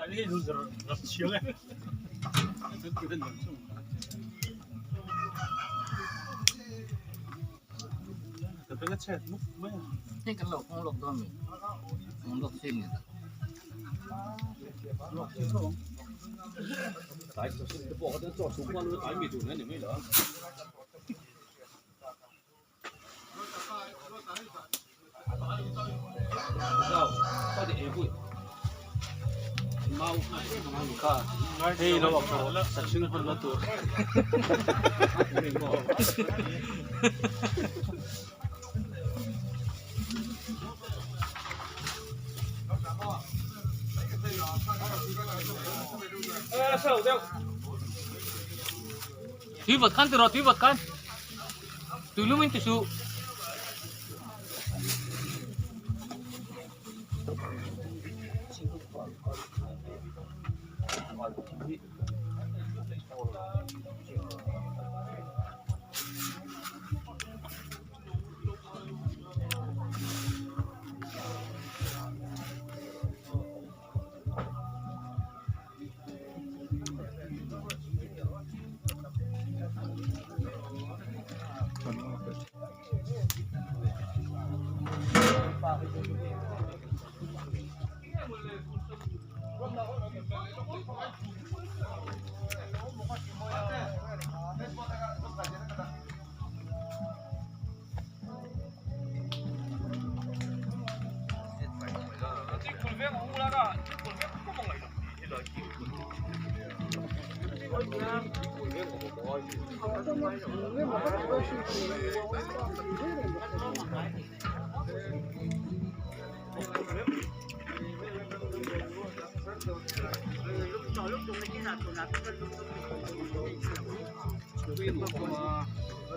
Ini Rusia kan? Itu kita langsung. Tapi nggak chat, mana? Ini kan lok doang nih, lok sini. Lok itu. Tại sao cái bộ nó cho xuống qua nó tái mì tụi nó những cái đó. Đâu, sao thì em vui. Mau Kak, hey lo waktu searching pun lo tuh. sao đâu. Tibat kan terus tibat kan. Dulu main tisu.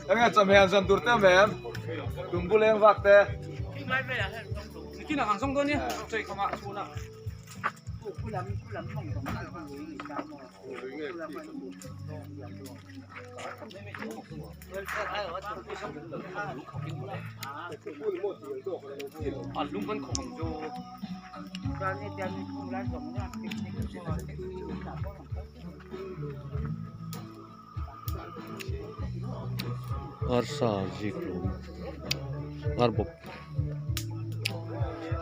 Jangan sampai hansan turte men, tumpul yang waktu. Cái nào hàng xong thôi nhé, chơi không ạ, xuống nào. Lung phân khổng cho. Arsa zikru arbop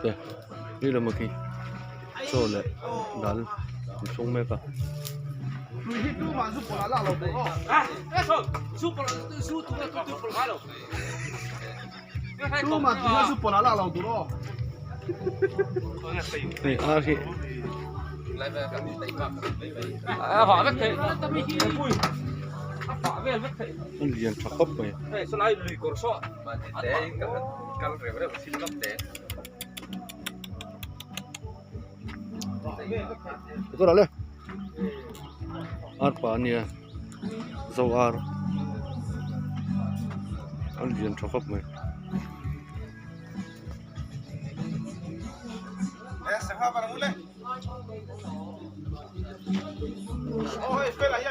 ya ini lah maki soalnya dal sung mereka Itu masuk pola lah lo. Itu masuk pola lah lo dulu. nih asih Họ rất thế. Họ về rất thế. lian cakep ya Selain lùi cổ sọ. Mà thế kalau rewel xin lắm thế. itu dah le arpa ni ya zawar lian cakep ya Se va para mule. Oh, espera ya.